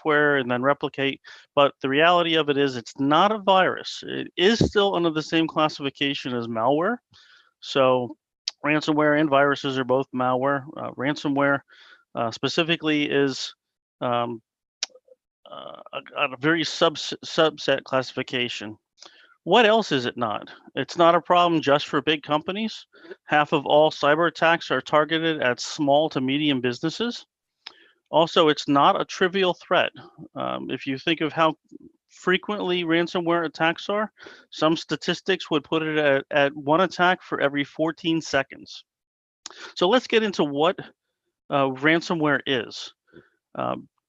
software and then replicate. But the reality of it is it's not a virus. It is still under the same classification as malware. So ransomware and viruses are both malware. Ransomware specifically is um, a very subset classification. What else is it not? It's not a problem just for big companies. Half of all cyber attacks are targeted at small to medium businesses. Also, it's not a trivial threat. If you think of how frequently ransomware attacks are, some statistics would put it at one attack for every 14 seconds. So let's get into what ransomware is.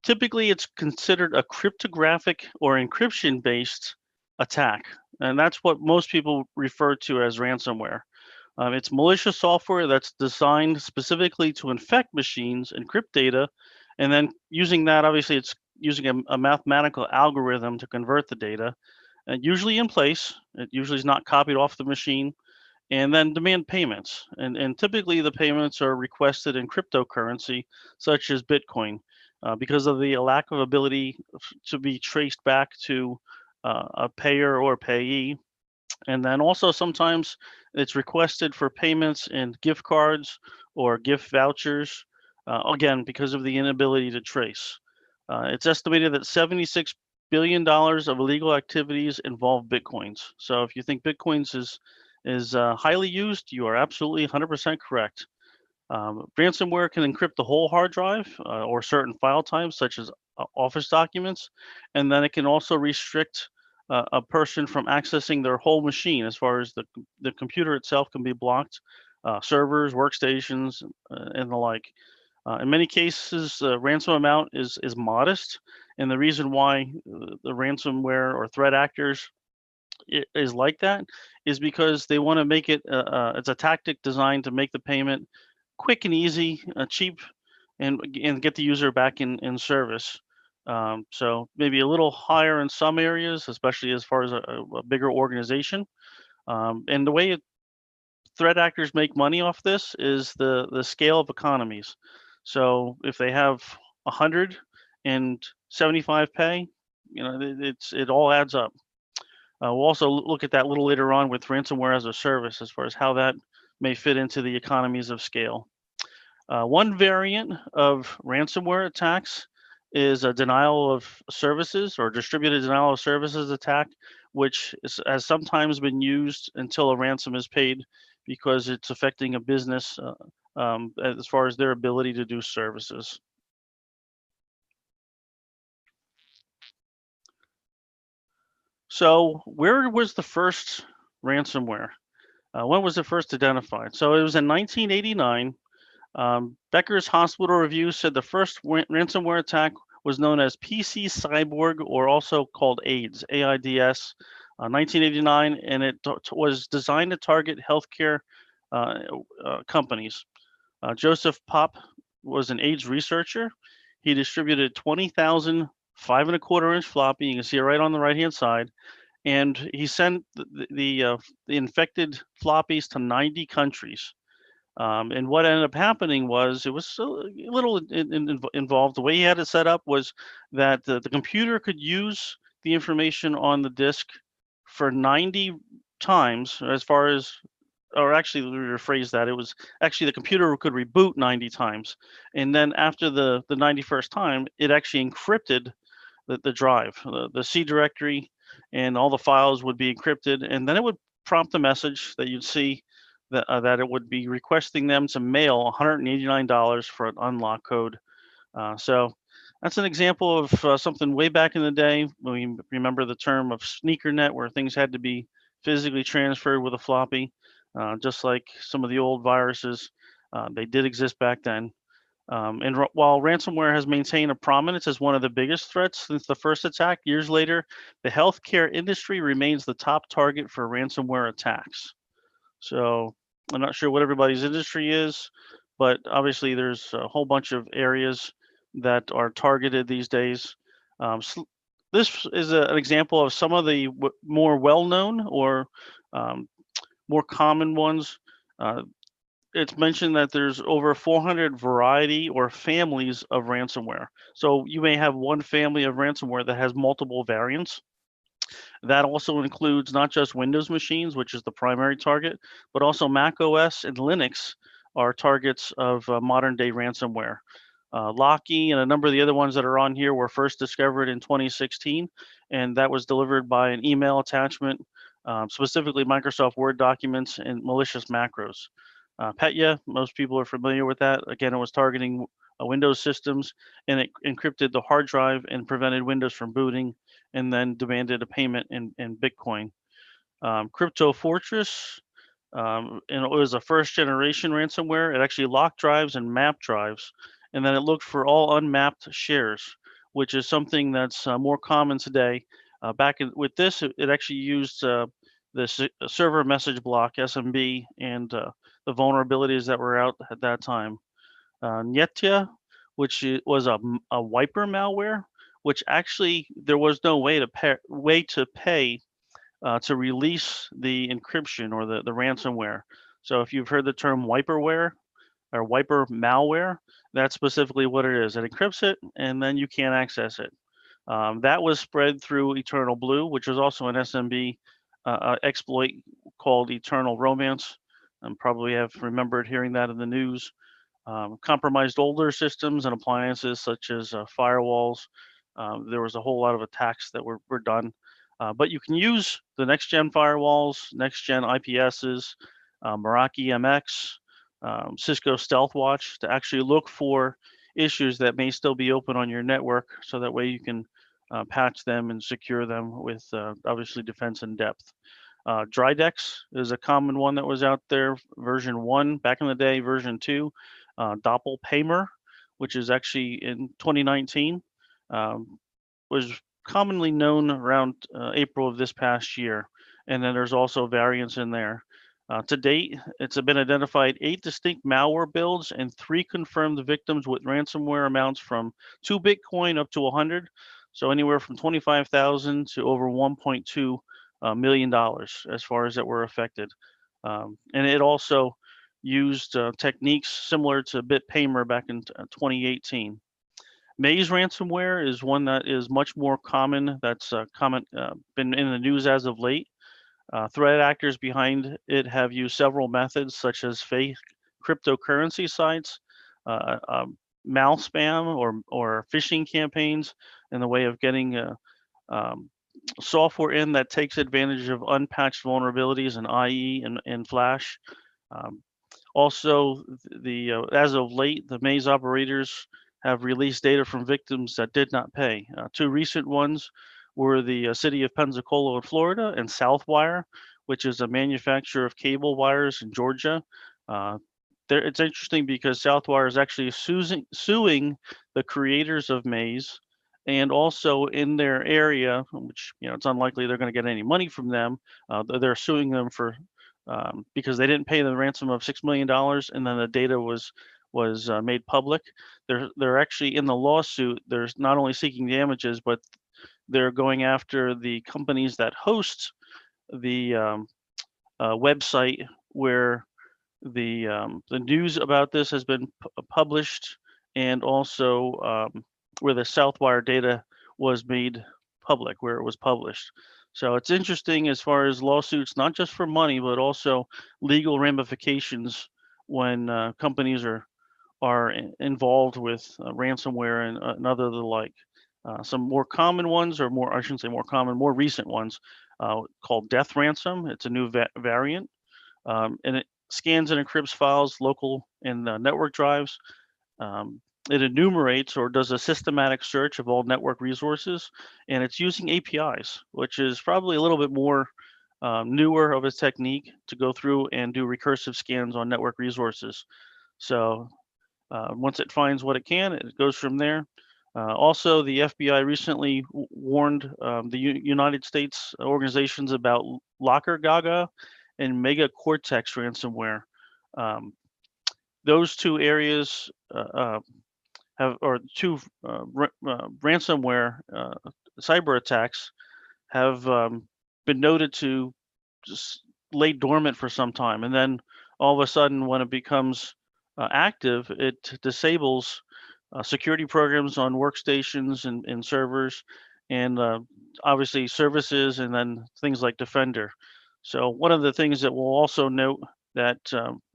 Typically, it's considered a cryptographic or encryption-based attack, and that's what most people refer to as ransomware. It's malicious software that's designed specifically to infect machines, encrypt data, and then using that, obviously, it's using a mathematical algorithm to convert the data, usually in place. It usually is not copied off the machine, and then demand payments. And typically, the payments are requested in cryptocurrency, such as Bitcoin, because of the lack of ability to be traced back to a payer or payee. And then also sometimes it's requested for payments in gift cards or gift vouchers, again, because of the inability to trace. It's estimated that $76 billion of illegal activities involve Bitcoins. So if you think Bitcoins is highly used, you are absolutely 100% correct. Ransomware can encrypt the whole hard drive or certain file types, such as Office documents, and then it can also restrict a person from accessing their whole machine, as far as the computer itself can be blocked, servers, workstations, and the like. In many cases, the ransom amount is modest, and the reason why the ransomware or threat actors is like that is because they want to make it. It's a tactic designed to make the payment quick and easy, cheap, and get the user back in service. So maybe a little higher in some areas, especially as far as a bigger organization. And the way threat actors make money off this is the scale of economies. So if they have 100 and 75 pay, it all adds up. We'll also look at that a little later on with ransomware as a service, as far as how that may fit into the economies of scale. One variant of ransomware attacks is a denial of services or distributed denial of services attack, which has sometimes been used until a ransom is paid because it's affecting a business as far as their ability to do services. So where was the first ransomware? When was it first identified? So it was in 1989. Becker's Hospital Review said the first ransomware attack was known as PC Cyborg, or also called AIDS, AIDS, 1989, and it was designed to target healthcare companies. Joseph Popp was an AIDS researcher. He distributed 20,000 5.25-inch floppy. You can see it right on the right-hand side, and he sent the infected floppies to 90 countries. And what ended up happening was, it was a little involved. The way he had it set up was that the computer could use the information on the disk for 90 times, as far as, or actually, let me rephrase that. It was actually the computer could reboot 90 times. And then after the 91st time, it actually encrypted the drive, the C directory, and all the files would be encrypted. And then it would prompt a message that you'd see that it would be requesting them to mail $189 for an unlock code. So that's an example of something way back in the day. We remember the term of sneakernet, where things had to be physically transferred with a floppy, just like some of the old viruses. They did exist back then. And while ransomware has maintained a prominence as one of the biggest threats since the first attack, years later, the healthcare industry remains the top target for ransomware attacks. So I'm not sure what everybody's industry is, but obviously there's a whole bunch of areas that are targeted these days. This is an example of some of the more well-known or more common ones. it's mentioned that there's over 400 variety or families of ransomware. So you may have one family of ransomware that has multiple variants. That also includes not just Windows machines, which is the primary target, but also Mac OS and Linux are targets of modern day ransomware. Locky and a number of the other ones that are on here were first discovered in 2016, and that was delivered by an email attachment, specifically Microsoft Word documents and malicious macros. PETIA, most people are familiar with that. Again, it was targeting Windows systems, and it encrypted the hard drive and prevented Windows from booting, and then demanded a payment in Bitcoin. Crypto Fortress, and it was a first generation ransomware. It actually locked drives and mapped drives, and then it looked for all unmapped shares, which is something that's more common today. With this, it actually used the server message block SMB and the vulnerabilities that were out at that time. NetApp, which was a wiper malware, which actually there was no way to pay to release the encryption or the ransomware. So if you've heard the term wiperware or wiper malware, that's specifically what it is. It encrypts it, and then you can't access it. That was spread through Eternal Blue, which was also an SMB exploit called Eternal Romance. Probably have remembered hearing that in the news. Compromised older systems and appliances such as firewalls. There was a whole lot of attacks that were done. But you can use the next-gen firewalls, next-gen IPSs, Meraki MX, Cisco StealthWatch to actually look for issues that may still be open on your network, so that way you can patch them and secure them with obviously defense in depth. Drydex is a common one that was out there, version 1 back in the day, version 2. Doppelpaymer, which is actually in 2019, was commonly known around April of this past year. And then there's also variants in there. To date, it's been identified 8 distinct malware builds and 3 confirmed victims with ransomware amounts from 2 Bitcoin up to 100. So anywhere from 25,000 to over 1.2 million dollars as far as that were affected. And it also used techniques similar to BitPaymer back in 2018. Maze ransomware is one that is much more common. That's been in the news as of late. Threat actors behind it have used several methods, such as fake cryptocurrency sites, mal spam, or phishing campaigns, in the way of getting software in that takes advantage of unpatched vulnerabilities in IE and Flash. Also, as of late, the Maze operators have released data from victims that did not pay. 2 recent ones were the city of Pensacola in Florida and Southwire, which is a manufacturer of cable wires in Georgia. It's interesting because Southwire is actually suing the creators of Maze, and also in their area, which it's unlikely they're going to get any money from them. They're suing them for because they didn't pay the ransom of $6 million, and then the data was made public. They're actually in the lawsuit. They're not only seeking damages, but they're going after the companies that host the website where the news about this has been published, and also where the Southwire data was made public, where it was published. So it's interesting as far as lawsuits, not just for money, but also legal ramifications when companies are involved with ransomware and other the like. Some more common ones, or more, I shouldn't say more common, more recent ones, called Death Ransom. It's a new variant, and it scans and encrypts files local in network drives. It enumerates or does a systematic search of all network resources, and it's using APIs, which is probably a little bit more newer of a technique to go through and do recursive scans on network resources. So once it finds what it can, it goes from there. Also, the FBI recently warned the United States organizations about Locker Gaga and Mega Cortex ransomware. Those 2 areas two ransomware cyber attacks have been noted to just lay dormant for some time, and then all of a sudden, when it becomes active, it disables security programs on workstations and servers, and obviously services, and then things like Defender. So one of the things that we'll also note that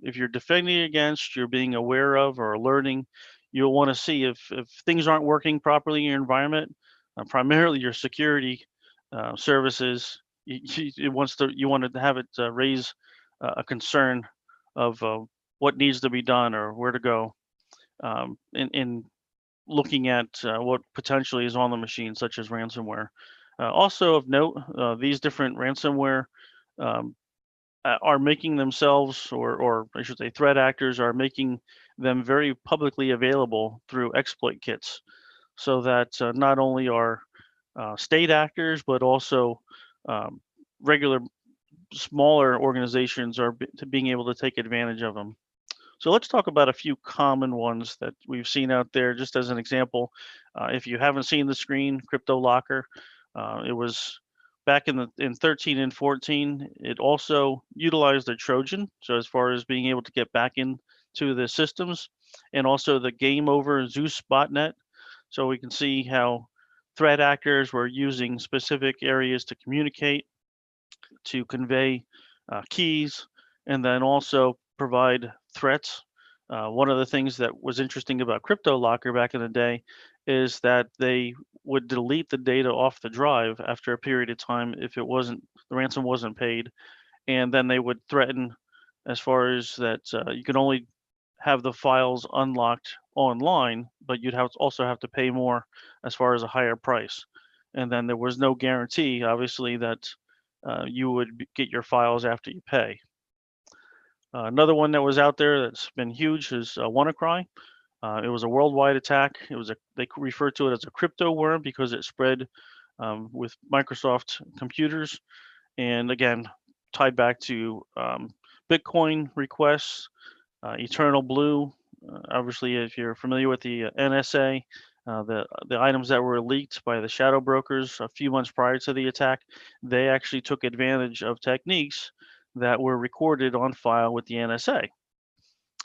if you're defending against, you're being aware of or learning, you'll want to see if things aren't working properly in your environment, primarily your security services. You want to have it raise a concern of what needs to be done or where to go in looking at what potentially is on the machine, such as ransomware. Also of note, these different ransomware um, are making themselves, or I should say threat actors are making them very publicly available through exploit kits, so that not only are state actors, but also um, regular smaller organizations are being able to take advantage of them. So let's talk about a few common ones that we've seen out there. Just as an example, if you haven't seen the screen, Cryptolocker, it was back in 13 and 14. It also utilized a Trojan, so as far as being able to get back into the systems, and also the game over Zeus botnet. So we can see how threat actors were using specific areas to communicate, to convey keys, and then also provide threats. One of the things that was interesting about Cryptolocker back in the day is that they would delete the data off the drive after a period of time if the ransom wasn't paid, and then they would threaten as far as that you can only have the files unlocked online, but you'd also have to pay more as far as a higher price. And then there was no guarantee, obviously, that you would get your files after you pay. Another one that was out there that's been huge is WannaCry. It was a worldwide attack. They refer to it as a crypto worm because it spread with Microsoft computers, and again, tied back to Bitcoin requests, Eternal Blue. Obviously, if you're familiar with the NSA, the items that were leaked by the shadow brokers a few months prior to the attack, they actually took advantage of techniques that were recorded on file with the NSA.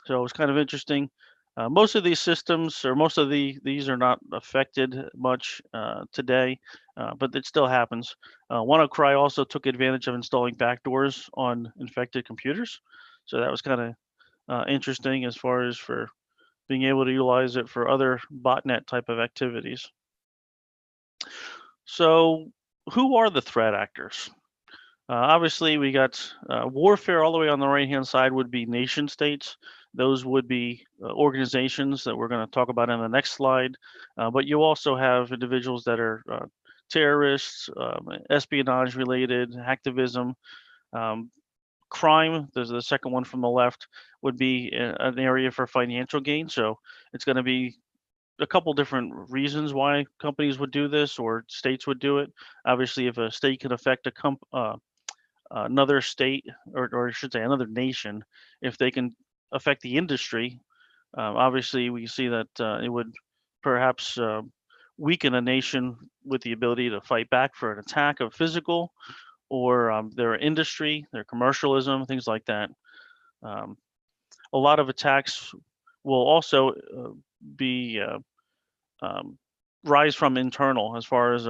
So it was kind of interesting. Most of these systems, or most of these are not affected much today, but it still happens. WannaCry also took advantage of installing backdoors on infected computers. So that was kind of interesting as far as for being able to utilize it for other botnet type of activities. So who are the threat actors? Obviously, we got warfare all the way on the right-hand side would be nation states. Those would be organizations that we're going to talk about in the next slide. But you also have individuals that are terrorists, espionage related, activism, crime. There's the second one from the left would be an area for financial gain. So it's going to be a couple different reasons why companies would do this or states would do it. Obviously, if a state can affect another state, or I should say another nation, if they can affect the industry, obviously we see that it would perhaps weaken a nation with the ability to fight back for an attack of physical or their industry, their commercialism, things like that. A lot of attacks will also be rise from internal, as far as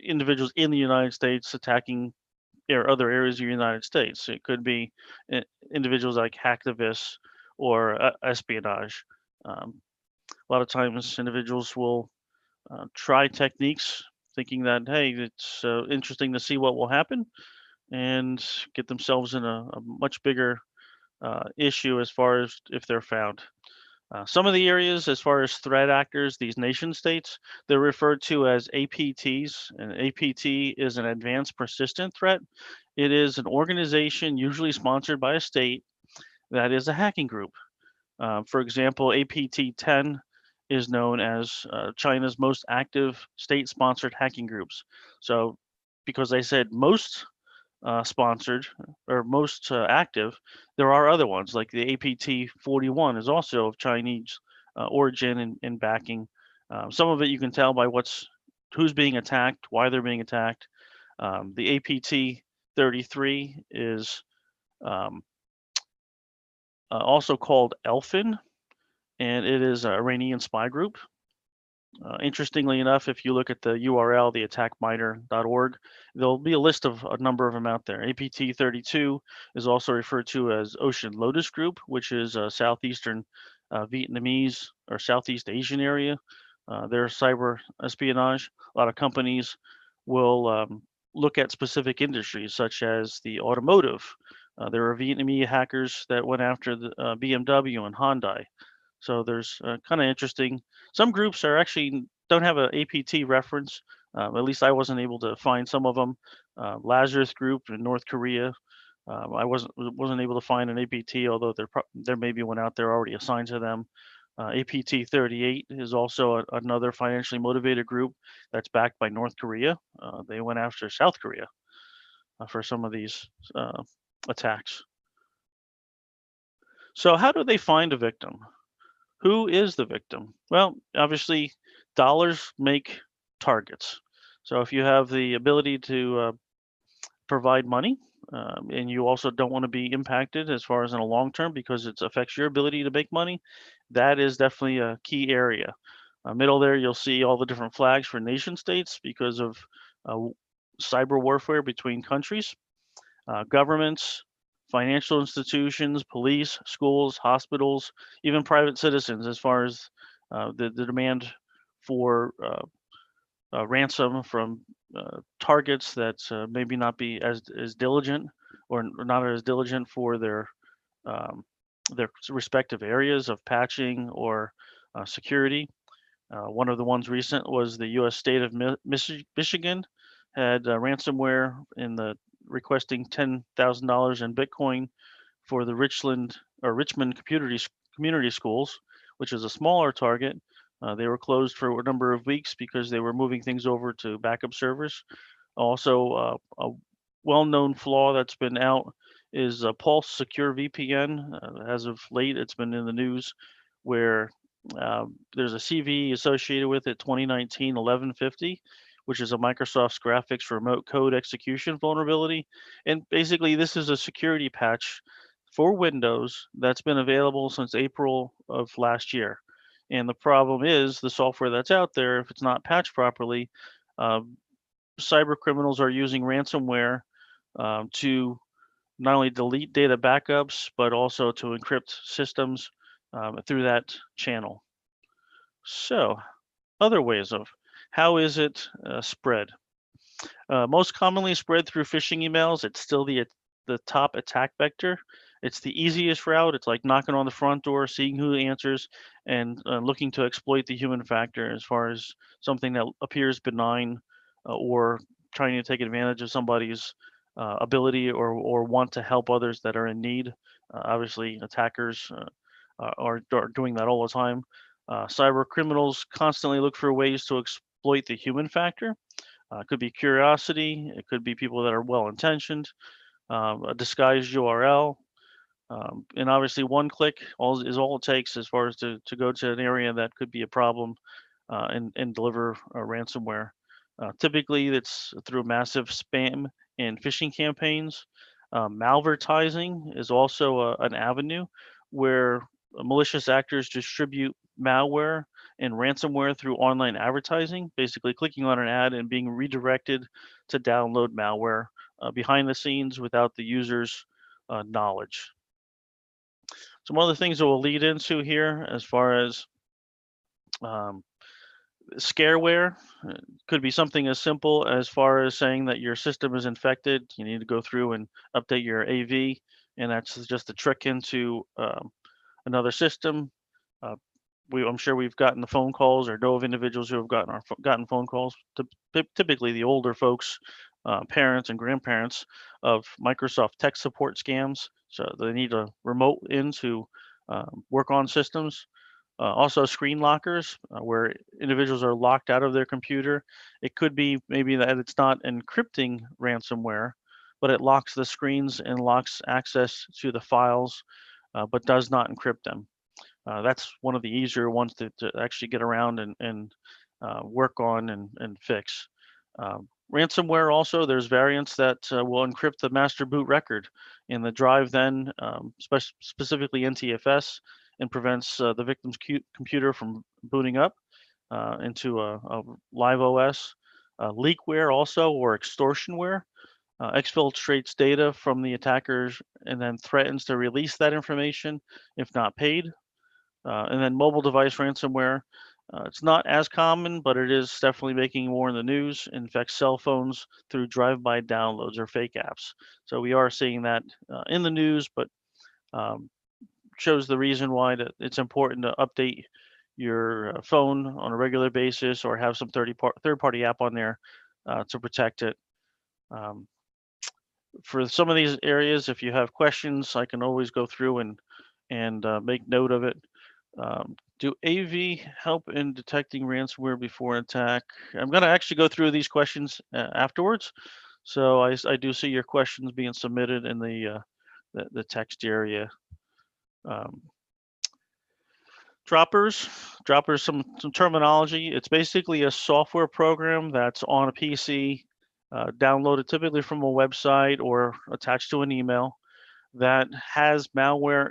individuals in the United States attacking other areas of the United States. It could be individuals like hacktivists or espionage. A lot of times, individuals will try techniques thinking that, hey, it's interesting to see what will happen, and get themselves in a much bigger issue as far as if they're found. Some of the areas, as far as threat actors, these nation states, they're referred to as APTs. An APT is an advanced persistent threat. It is an organization usually sponsored by a state that is a hacking group. For example, APT 10 is known as China's most active state-sponsored hacking groups. So because I said most sponsored or most active, there are other ones like the APT 41 is also of Chinese origin and backing. Some of it you can tell by who's being attacked, why they're being attacked. The APT 33 is also called Elfin, and it is an Iranian spy group. Interestingly enough, if you look at the URL, the attackmiter.org, there'll be a list of a number of them out there. APT 32 is also referred to as Ocean Lotus Group, which is a southeastern Vietnamese or Southeast Asian area. Their cyber espionage. A lot of companies will look at specific industries, such as the automotive. There are Vietnamese hackers that went after the BMW and Hyundai. So there's kind of interesting. Some groups are actually don't have an APT reference. At least I wasn't able to find some of them. Lazarus Group in North Korea. I wasn't able to find an APT, although there may be one out there already assigned to them. APT 38 is also another financially motivated group that's backed by North Korea. They went after South Korea for some of these attacks. So how do they find a victim? Who is the victim? Well, obviously, dollars make targets. So if you have the ability to provide money, and you also don't want to be impacted as far as in a long term because it affects your ability to make money, that is definitely a key area. Middle there, you'll see all the different flags for nation states because of cyber warfare between countries, governments, financial institutions, police, schools, hospitals, even private citizens, as far as the demand for ransom from targets that maybe not be as diligent or not as diligent for their respective areas of patching or security. One of the ones recent was the U.S. state of Michigan had ransomware in the requesting $10,000 in Bitcoin for the Richmond community schools, which is a smaller target. They were closed for a number of weeks because they were moving things over to backup servers. Also, a well-known flaw that's been out is Pulse Secure VPN. As of late, it's been in the news where there's a CV associated with it, 2019-1150, which is a Microsoft's graphics remote code execution vulnerability. And basically, this is a security patch for Windows that's been available since April of last year. And the problem is the software that's out there, if it's not patched properly, cyber criminals are using ransomware to not only delete data backups, but also to encrypt systems through that channel. So, other ways of how is it spread? Most commonly spread through phishing emails. It's still the top attack vector. It's the easiest route. It's like knocking on the front door, seeing who answers, and looking to exploit the human factor as far as something that appears benign or trying to take advantage of somebody's ability or want to help others that are in need. Obviously, attackers are doing that all the time. Cyber criminals constantly look for ways to exploit the human factor. It could be curiosity. It could be people that are well-intentioned, a disguised URL, and obviously one click is all it takes as far as to go to an area that could be a problem and deliver a ransomware. Typically, it's through massive spam and phishing campaigns. Malvertising is also an avenue where malicious actors distribute malware and ransomware through online advertising, basically clicking on an ad and being redirected to download malware behind the scenes without the user's knowledge. Some other things that we'll lead into here as far as scareware could be something as simple as far as saying that your system is infected. You need to go through and update your AV, and that's just a trick into another system. I'm sure we've gotten the phone calls or know of individuals who have gotten phone calls. Typically, the older folks, parents and grandparents of Microsoft tech support scams. So they need a remote in to work on systems. Also, screen lockers where individuals are locked out of their computer. It could be maybe that it's not encrypting ransomware, but it locks the screens and locks access to the files, but does not encrypt them. That's one of the easier ones to actually get around and work on and fix. Ransomware also, there's variants that will encrypt the master boot record in the drive then, specifically NTFS, and prevents the victim's computer from booting up into a live OS. Leakware also, or extortionware, exfiltrates data from the attackers and then threatens to release that information if not paid. And then mobile device ransomware. It's not as common, but it is definitely making more in the news. It infects cell phones through drive-by downloads or fake apps. So we are seeing that in the news, but shows the reason why that it's important to update your phone on a regular basis or have some third-party app on there to protect it. For some of these areas, if you have questions, I can always go through and make note of it. Do AV help in detecting ransomware before attack? I'm going to actually go through these questions afterwards. So I do see your questions being submitted in the text area. Droppers, some terminology. It's basically a software program that's on a PC, downloaded typically from a website or attached to an email that has malware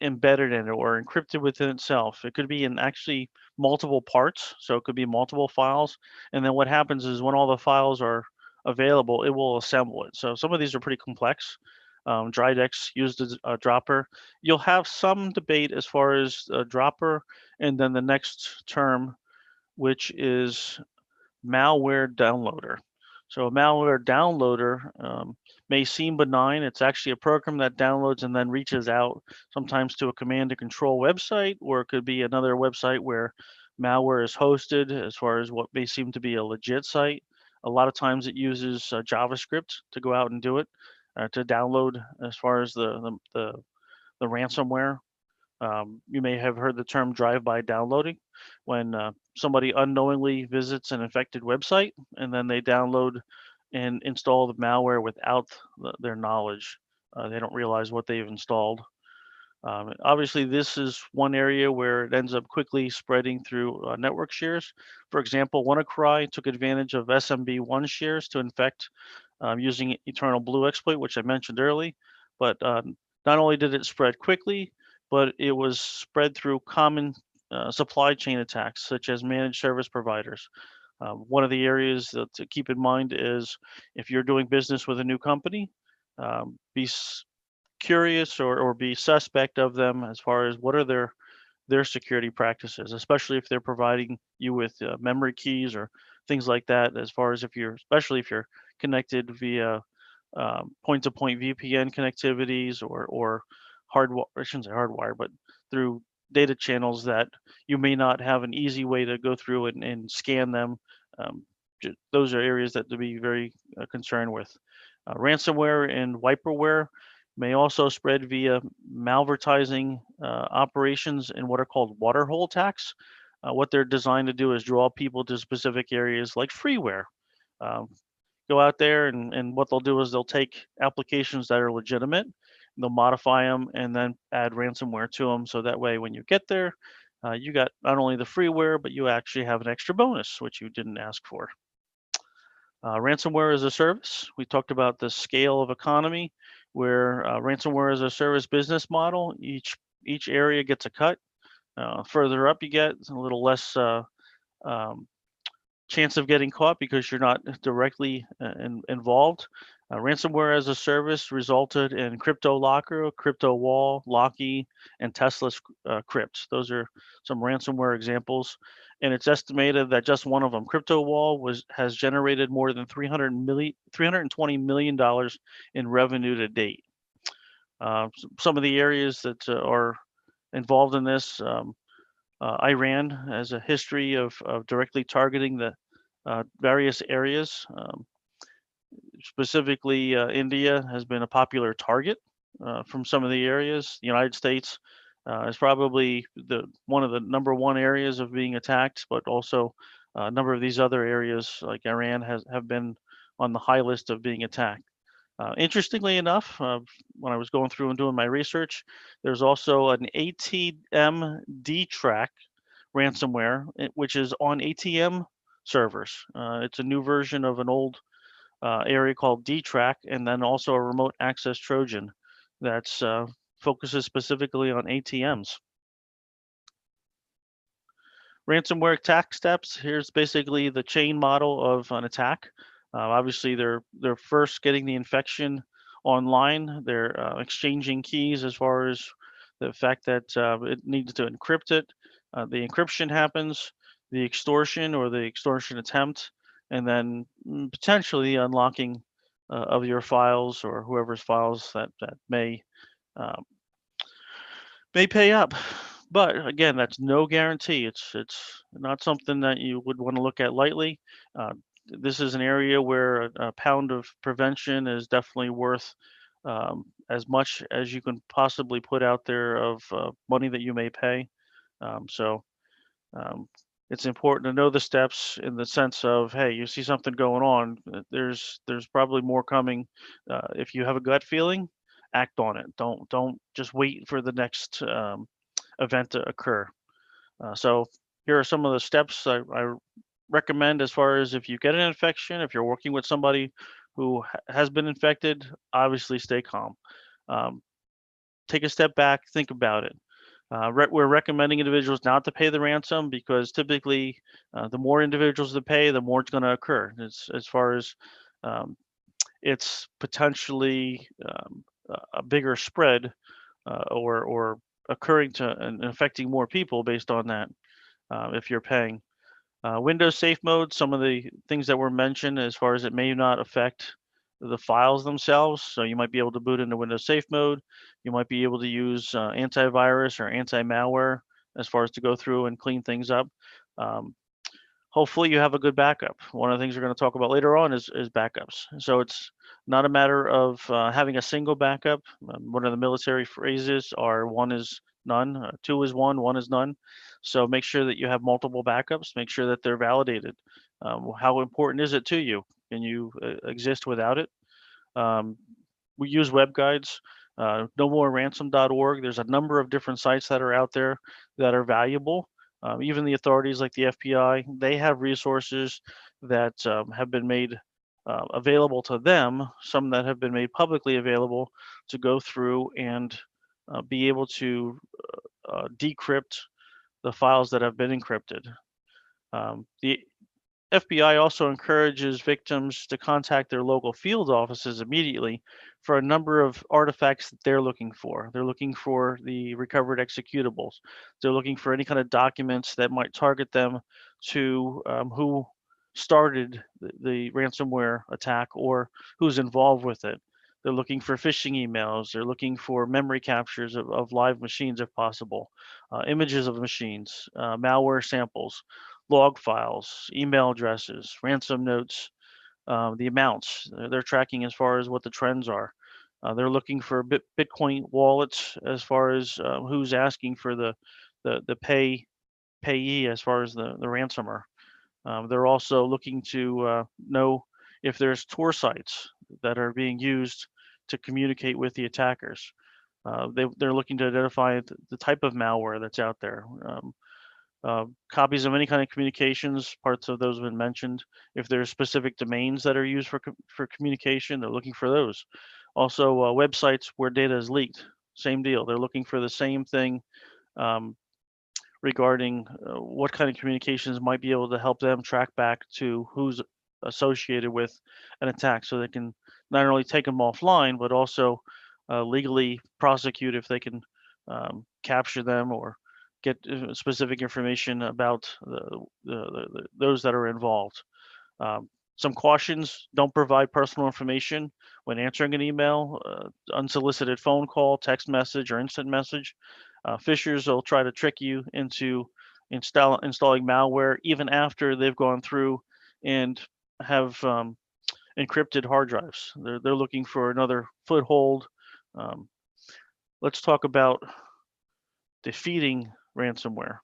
embedded in it or encrypted within itself. It could be in actually multiple parts, so it could be multiple files. And then what happens is when all the files are available, it will assemble it. So some of these are pretty complex. Drydex used a dropper. You'll have some debate as far as a dropper, and then the next term, which is malware downloader. So a malware downloader may seem benign. It's actually a program that downloads and then reaches out sometimes to a command and control website, or it could be another website where malware is hosted as far as what may seem to be a legit site. A lot of times it uses JavaScript to go out and do it, to download as far as the ransomware. You may have heard the term drive-by downloading, when somebody unknowingly visits an infected website and then they download and install the malware without their knowledge. They don't realize what they've installed. Obviously, this is one area where it ends up quickly spreading through network shares. For example, WannaCry took advantage of SMB1 shares to infect using Eternal Blue exploit, which I mentioned earlier. But not only did it spread quickly, but it was spread through common supply chain attacks, such as managed service providers. One of the areas that to keep in mind is if you're doing business with a new company, be curious or be suspect of them as far as what are their security practices, especially if they're providing you with memory keys or things like that. As far as especially if you're connected via point-to-point VPN connectivities or I shouldn't say hardwire, but through data channels that you may not have an easy way to go through and scan them. Those are areas that to be very concerned with. Ransomware and wiperware may also spread via malvertising operations in what are called waterhole attacks. What they're designed to do is draw people to specific areas like freeware. Go out there and what they'll do is they'll take applications that are legitimate, they'll modify them and then add ransomware to them. So that way, when you get there, you got not only the freeware, but you actually have an extra bonus, which you didn't ask for. Ransomware as a service. We talked about the scale of economy, where ransomware as a service business model, each area gets a cut. Further up you get, a little less chance of getting caught because you're not directly involved. Ransomware as a service resulted in Cryptolocker, CryptoWall, Locky, and Tesla Crypt. Those are some ransomware examples. And it's estimated that just one of them, CryptoWall, has generated more than $320 million in revenue to date. Some of the areas that are involved in this, Iran has a history of directly targeting the various areas. Specifically, India has been a popular target from some of the areas. The United States is probably one of the #1 areas of being attacked, but also a number of these other areas like Iran have been on the high list of being attacked. Interestingly enough, when I was going through and doing my research, there's also an ATM D-Track ransomware, which is on ATM servers. It's a new version of an old area called DTrack, and then also a remote access Trojan that's focuses specifically on ATMs. Ransomware attack steps. Here's basically the chain model of an attack. Obviously, they're first getting the infection online. They're exchanging keys as far as the fact that it needs to encrypt it. The encryption happens, the extortion or the extortion attempt, and then potentially unlocking of your files or whoever's files that um, may pay up. But again, that's no guarantee. It's not something that you would want to look at lightly. Uh, this is an area where a pound of prevention is definitely worth as much as you can possibly put out there of money that you may pay. So it's important to know the steps in the sense of, hey, you see something going on, there's probably more coming. If you have a gut feeling, act on it. Don't just wait for the next event to occur. So here are some of the steps I recommend as far as if you get an infection, if you're working with somebody who has been infected, obviously stay calm. Um, Take a step back, think about it. We're recommending individuals not to pay the ransom because typically the more individuals that pay, the more it's going to occur. As far as um, it's potentially a bigger spread or occurring to and affecting more people based on that if you're paying. Windows safe mode, some of the things that were mentioned as far as it may not affect the files themselves. So you might be able to boot into Windows safe mode. You might be able to use antivirus or anti-malware as far as to go through and clean things up. Um, Hopefully you have a good backup. One of the things we're going to talk about later on is backups. So it's not a matter of having a single backup. One of the military phrases are one is none, two is one is none. So make sure that you have multiple backups. Make sure that they're validated. How important is it to you? Can you exist without it? We use web guides, nomoreransom.org. There's a number of different sites that are out there that are valuable. Even the authorities like the FBI, they have resources that have been made available to them, some that have been made publicly available to go through and be able to decrypt the files that have been encrypted. The FBI also encourages victims to contact their local field offices immediately for a number of artifacts that they're looking for. They're looking for the recovered executables. They're looking for any kind of documents that might target them to who started the ransomware attack or who's involved with it. They're looking for phishing emails. They're looking for memory captures of live machines if possible, images of machines, malware samples, log files, email addresses, ransom notes, the amounts they're tracking as far as what the trends are. They're looking for Bitcoin wallets as far as who's asking for the payee as far as the ransomer. They're also looking to know if there's Tor sites that are being used to communicate with the attackers. They're looking to identify the type of malware that's out there. Copies of any kind of communications, parts of those have been mentioned. If there's specific domains that are used for communication, they're looking for those. Also, websites where data is leaked, same deal. They're looking for the same thing regarding what kind of communications might be able to help them track back to who's associated with an attack so they can not only take them offline, but also legally prosecute if they can capture them or get specific information about those that are involved. Some cautions: don't provide personal information when answering an email, unsolicited phone call, text message, or instant message. Phishers will try to trick you into installing malware even after they've gone through and have encrypted hard drives. They're looking for another foothold. Let's talk about defeating ransomware.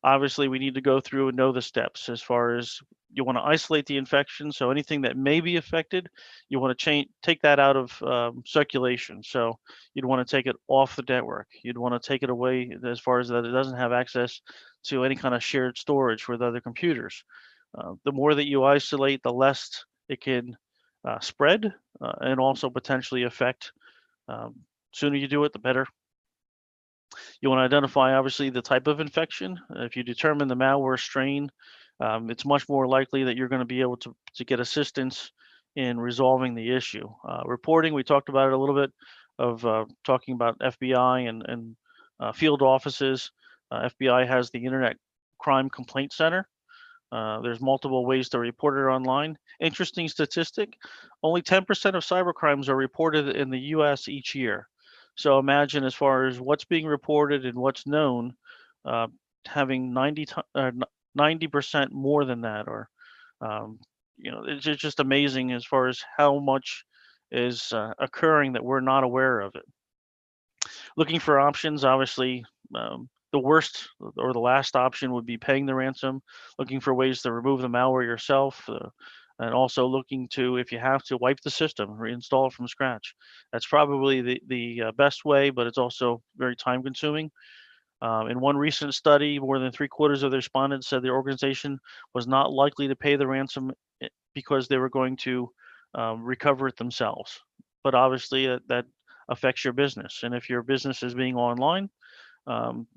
Obviously, we need to go through and know the steps as far as you want to isolate the infection. So anything that may be affected, you want to take that out of circulation. So you'd want to take it off the network. You'd want to take it away as far as that it doesn't have access to any kind of shared storage with other computers. The more that you isolate, the less it can spread and also potentially affect. Sooner you do it, the better. You want to identify, obviously, the type of infection. If you determine the malware strain, it's much more likely that you're going to be able to get assistance in resolving the issue. Reporting, we talked about it a little bit, of talking about FBI and field offices. FBI has the Internet Crime Complaint Center. There's multiple ways to report it online. Interesting statistic, only 10% of cybercrimes are reported in the US each year. So imagine, as far as what's being reported and what's known, uh, having 90% more than that, or it's just amazing as far as how much is occurring that we're not aware of it. Looking for options, obviously, the worst or the last option would be paying the ransom, looking for ways to remove the malware yourself, and also looking to, if you have to, wipe the system, reinstall it from scratch. That's probably the best way, but it's also very time consuming. In one recent study, more than 3/4 of the respondents said their organization was not likely to pay the ransom because they were going to recover it themselves. But obviously, that affects your business. And if your business is being online,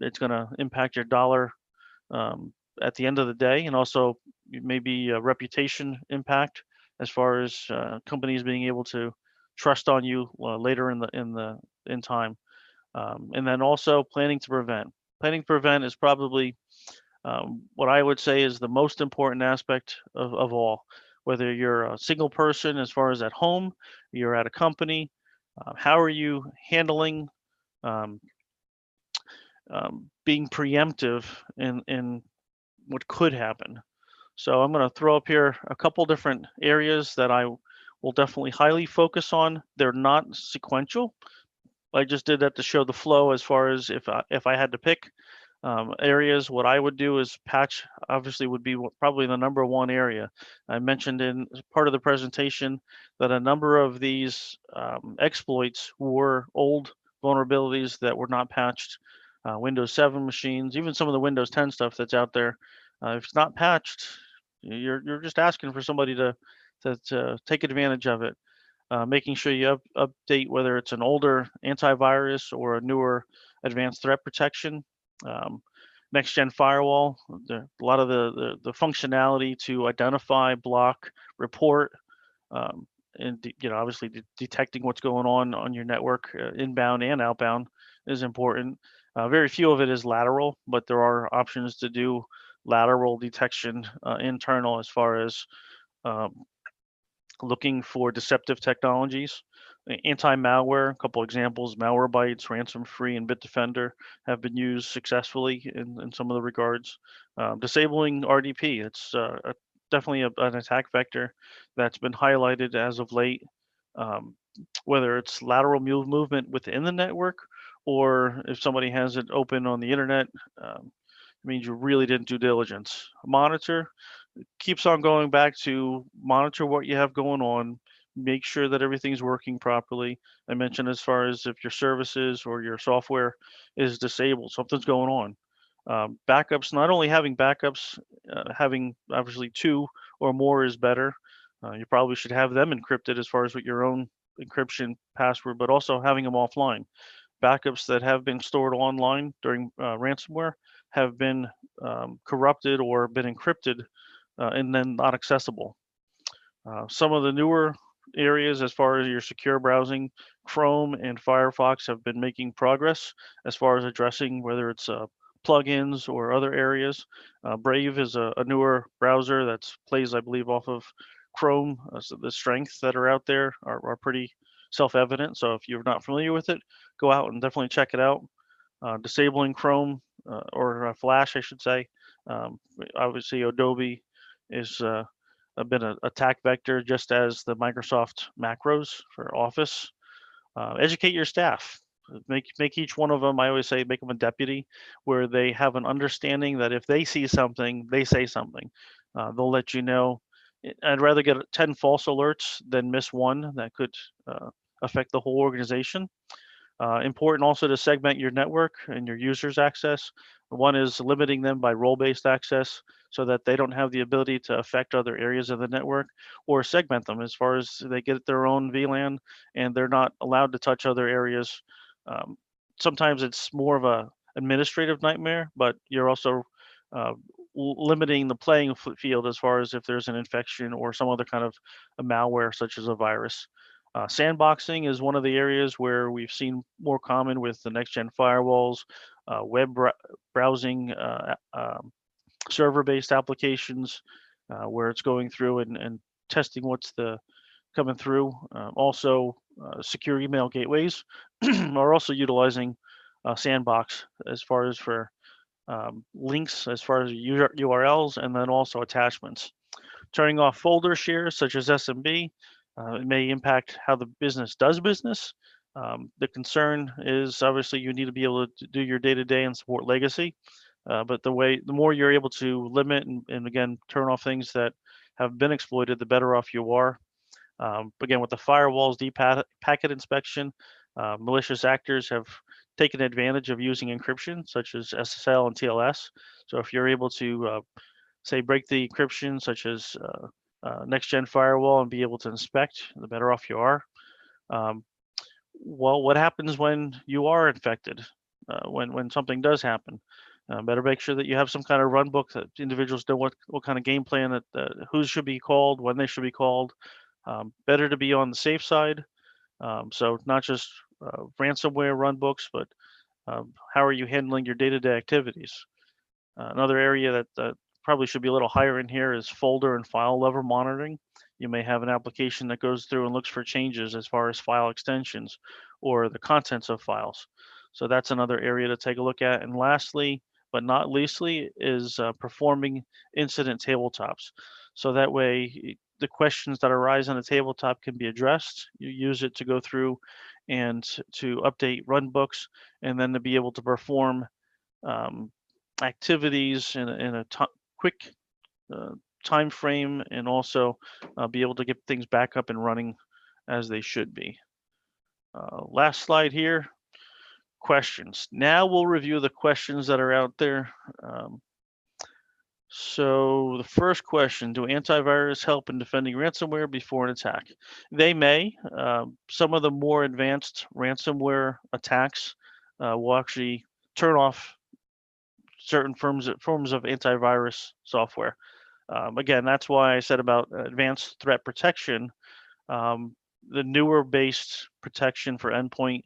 it's going to impact your dollar at the end of the day, and also maybe a reputation impact as far as companies being able to trust on you later in time. And then also planning to prevent. Planning to prevent is probably what I would say is the most important aspect of all. Whether you're a single person, as far as at home, you're at a company, how are you handling um, being preemptive in what could happen? So I'm going to throw up here a couple different areas that I will definitely highly focus on. They're not sequential. I just did that to show the flow, as far as if I had to pick areas. What I would do is patch, obviously, would be probably the number one area. I mentioned in part of the presentation that a number of these exploits were old vulnerabilities that were not patched. Windows 7 machines, even some of the Windows 10 stuff that's out there. If it's not patched, you're just asking for somebody to take advantage of it. Making sure you update, whether it's an older antivirus or a newer advanced threat protection. Next gen firewall, a lot of the functionality to identify, block, report, and obviously detecting what's going on your network, inbound and outbound, is important. Very few of it is lateral, but there are options to do lateral detection internal, as far as um, looking for deceptive technologies. Anti-malware, a couple examples: Malwarebytes, Ransom Free, and Bitdefender have been used successfully in some of the regards. Disabling RDP, it's definitely an attack vector that's been highlighted as of late. Um, Whether it's lateral movement within the network, or if somebody has it open on the internet, it means you really didn't do diligence. Monitor, keeps on going back to monitor what you have going on, make sure that everything's working properly. I mentioned, as far as if your services or your software is disabled, something's going on. Backups, not only having backups, having obviously two or more is better. You probably should have them encrypted, as far as with your own encryption password, but also having them offline. Backups that have been stored online during ransomware have been corrupted or been encrypted and then not accessible. Some of the newer areas, as far as your secure browsing, Chrome and Firefox have been making progress as far as addressing, whether it's plugins or other areas. Brave is a newer browser that plays, I believe, off of Chrome. So the strengths that are out there are pretty self-evident. So if you're not familiar with it, go out and definitely check it out. Disabling Chrome or Flash, I should say. Obviously, Adobe is been an attack vector, just as the Microsoft macros for Office. Educate your staff. Make each one of them, I always say, make them a deputy, where they have an understanding that if they see something, they say something. They'll let you know. I'd rather get 10 false alerts than miss one that could affect the whole organization. Important also to segment your network and your users' access. One is limiting them by role-based access. so that they don't have the ability to affect other areas of the network or segment them as far as they get their own VLAN and they're not allowed to touch other areas. Sometimes it's more of a administrative nightmare, but you're also uh, limiting the playing field as far as if there's an infection or some other kind of a malware such as a virus. Sandboxing is one of the areas where we've seen more common with the next-gen firewalls, web browsing, server-based applications, where it's going through and testing what's coming through. Also, secure email gateways are also utilizing Sandbox as far as for links, as far as URLs, and then also attachments. Turning off folder shares such as SMB, it may impact how the business does business. The concern is obviously you need to be able to do your day-to-day and support legacy. But the more you're able to limit and again turn off things that have been exploited, the better off you are. Again, with the firewalls, packet inspection, malicious actors have taken advantage of using encryption, such as SSL and TLS. So if you're able to, say, break the encryption, such as next-gen firewall, and be able to inspect, the better off you are. Well, what happens when you are infected? When something does happen? Better make sure that you have some kind of run book that individuals know what kind of game plan that who should be called, when they should be called. Better to be on the safe side. So not just ransomware run books, but how are you handling your day-to-day activities? Another area that probably should be a little higher in here is folder and file level monitoring. You may have an application that goes through and looks for changes as far as file extensions or the contents of files. So that's another area to take a look at. And lastly, but not leastly, is performing incident tabletops. So that way, the questions that arise on the tabletop can be addressed. You use it to go through and to update run books, and then to be able to perform activities in a quick time frame, and also be able to get things back up and running as they should be. Last slide here. Questions. Now we'll review the questions that are out there. So the first question, do antivirus help in defending ransomware before an attack? They may. Some of the more advanced ransomware attacks will actually turn off certain forms of antivirus software. Again, that's why I said about advanced threat protection. The newer based protection for endpoint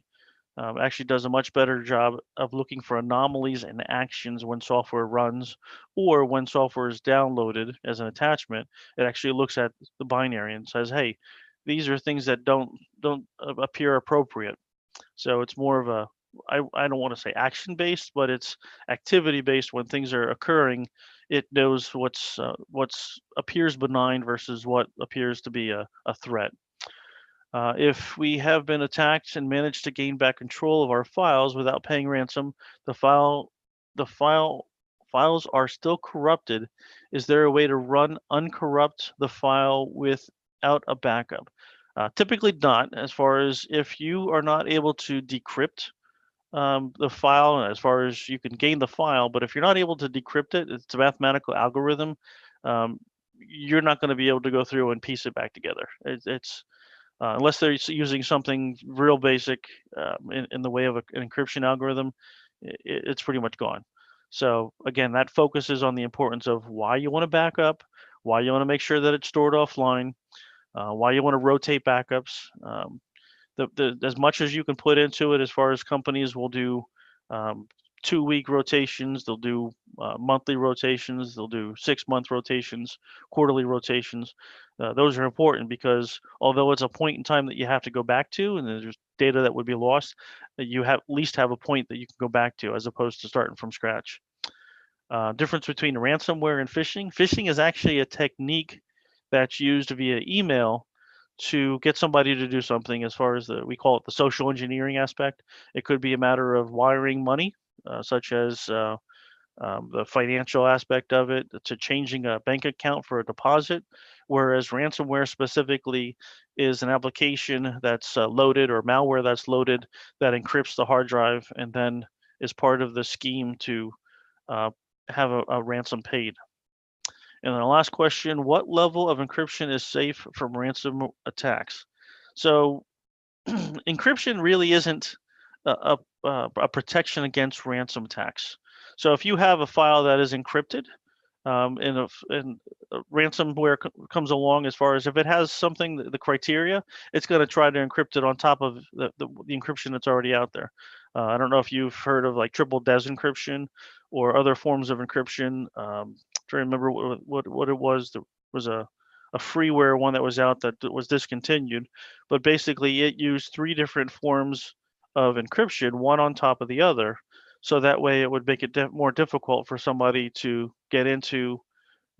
actually does a much better job of looking for anomalies and actions when software runs, or when software is downloaded as an attachment. It actually looks at the binary and says, hey, these are things that don't appear appropriate. So it's more of a, I don't want to say action based, but it's activity based. When things are occurring, it knows what's appears benign versus what appears to be a threat. If we have been attacked and managed to gain back control of our files without paying ransom, the files are still corrupted. Is there a way to uncorrupt the file without a backup? Typically not, as far as if you are not able to decrypt the file, as far as you can gain the file, but if you're not able to decrypt it, it's a mathematical algorithm, you're not going to be able to go through and piece it back together. It's unless they're using something real basic in the way of an encryption algorithm, it's pretty much gone. So again, that focuses on the importance of why you want to back up, why you want to make sure that it's stored offline, why you want to rotate backups. As much as you can put into it, as far as companies will do 2-week rotations, they'll do monthly rotations, they'll do 6-month rotations, quarterly rotations. Those are important because although it's a point in time that you have to go back to, and there's data that would be lost, you at least have a point that you can go back to, as opposed to starting from scratch. Difference between ransomware and phishing. Phishing is actually a technique that's used via email to get somebody to do something, as far as we call it the social engineering aspect. It could be a matter of wiring money, such as the financial aspect of it, to changing a bank account for a deposit, whereas ransomware specifically is an application that's loaded, or malware that's loaded, that encrypts the hard drive and then is part of the scheme to have a ransom paid. And then the last question, what level of encryption is safe from ransom attacks? So encryption really isn't a protection against ransom attacks. So if you have a file that is encrypted, and ransomware comes along, as far as if it has something, the criteria, it's going to try to encrypt it on top of the encryption that's already out there. I don't know if you've heard of like triple DES encryption or other forms of encryption. Trying to remember what it was. There was a freeware one that was out that was discontinued, but basically it used 3 different forms of encryption, one on top of the other, so that way it would make it more difficult for somebody to get into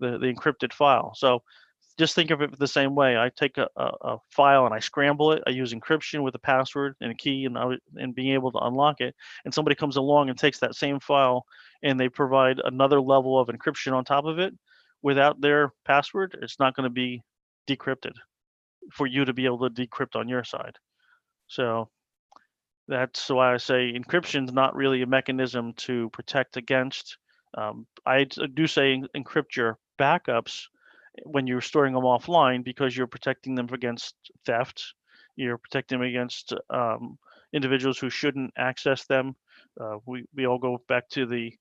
the encrypted file. So just think of it the same way. I take a file and I scramble it. I use encryption with a password and a key, and being able to unlock it. And somebody comes along and takes that same file and they provide another level of encryption on top of it. Without their password, it's not going to be decrypted for you to be able to decrypt on your side. So that's why I say encryption is not really a mechanism to protect against. I do say encrypt your backups when you're storing them offline, because you're protecting them against theft. You're protecting them against individuals who shouldn't access them. We all go back to the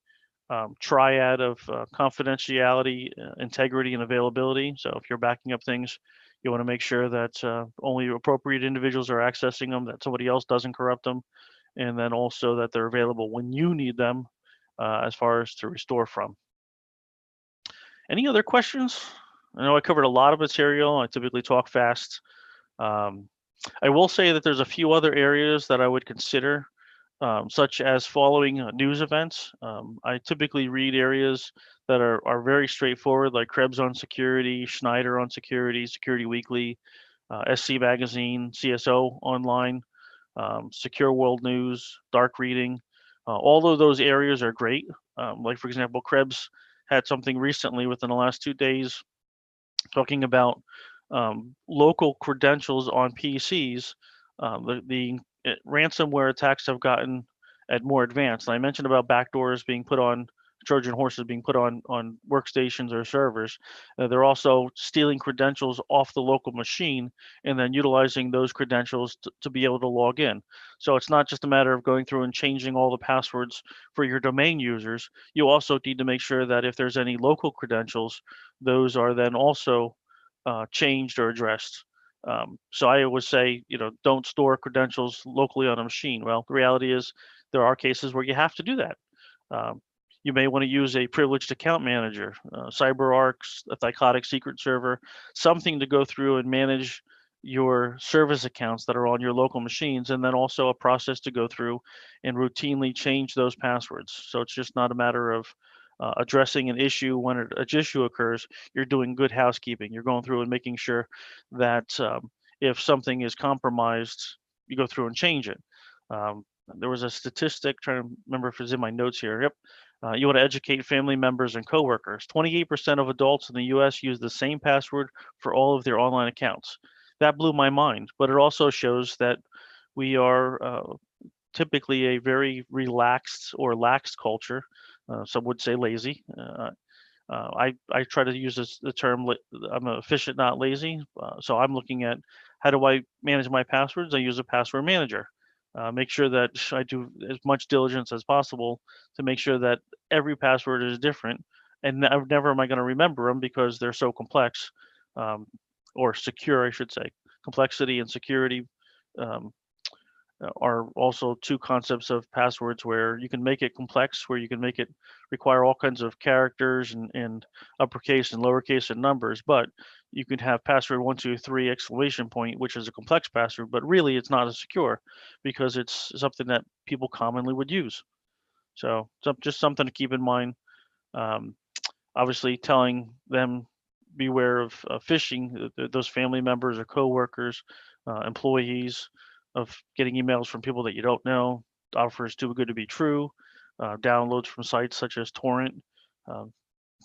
triad of confidentiality, integrity, and availability. So if you're backing up things, you want to make sure that only appropriate individuals are accessing them, that somebody else doesn't corrupt them, and then also that they're available when you need them, as far as to restore from. Any other questions? I know I covered a lot of material. I typically talk fast. I will say that there's a few other areas that I would consider, such as following news events. I typically read areas that are very straightforward, like Krebs on security, Schneider on security, Security Weekly, SC Magazine, CSO Online, Secure World News, Dark Reading. All of those areas are great. Like, for example, Krebs had something recently within the last 2 days talking about local credentials on PCs. The ransomware attacks have gotten more advanced. And I mentioned about backdoors being put on, Trojan horses being put on workstations or servers. They're also stealing credentials off the local machine and then utilizing those credentials to be able to log in. So it's not just a matter of going through and changing all the passwords for your domain users. You also need to make sure that if there's any local credentials, those are then also changed or addressed. So I always say, don't store credentials locally on a machine. Well, the reality is there are cases where you have to do that. You may want to use a privileged account manager, CyberArk, a Thycotic secret server, something to go through and manage your service accounts that are on your local machines, and then also a process to go through and routinely change those passwords. So it's just not a matter of addressing an issue when an issue occurs. You're doing good housekeeping. You're going through and making sure that if something is compromised, you go through and change it. There was a statistic, trying to remember if it's in my notes here. Yep. You want to educate family members and coworkers. 28% of adults in the US use the same password for all of their online accounts. That blew my mind, but it also shows that we are typically a very relaxed or lax culture. Some would say lazy. I try to use the term, I'm efficient, not lazy. So I'm looking at how do I manage my passwords? I use a password manager. Make sure that I do as much diligence as possible to make sure that every password is different, and never am I going to remember them because they're so complex, or secure, I should say. Complexity and security are also 2 concepts of passwords where you can make it complex, where you can make it require all kinds of characters and uppercase and lowercase and numbers, but you could have password 123 exclamation point, which is a complex password, but really it's not as secure because it's something that people commonly would use. So just something to keep in mind. Obviously telling them beware of phishing, those family members or coworkers, employees, of getting emails from people that you don't know, offers too good to be true, downloads from sites such as torrent.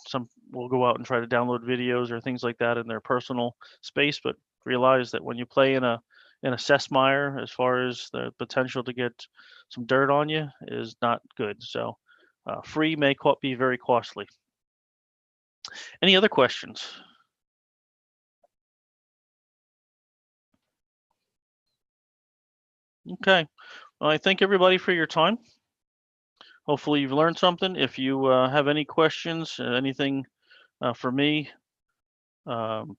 Some will go out and try to download videos or things like that in their personal space, but realize that when you play in a cess mire, as far as the potential to get some dirt on you is not good. So free may be very costly. Any other questions? Okay. Well, I thank everybody for your time. Hopefully you've learned something. If you have any questions, anything for me, I'm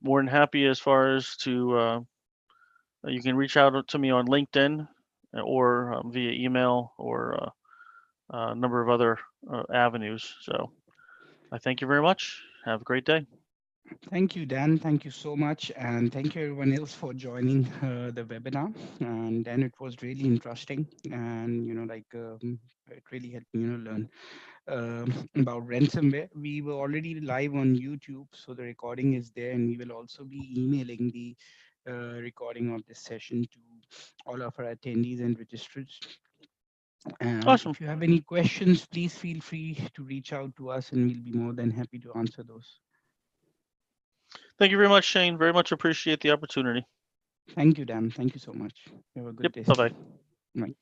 more than happy as far as to, you can reach out to me on LinkedIn or via email or a number of other avenues. So I thank you very much. Have a great day. Thank you, Dan. Thank you so much. And thank you everyone else for joining the webinar. And Dan, it was really interesting. And, it really helped me, learn about ransomware. We were already live on YouTube, so the recording is there. And we will also be emailing the recording of this session to all of our attendees and registrants. And Awesome. if you have any questions, please feel free to reach out to us and we'll be more than happy to answer those. Thank you very much, Shane. Very much appreciate the opportunity. Thank you, Dan. Thank you so much. Have a good Yep. day. Bye-bye. Bye.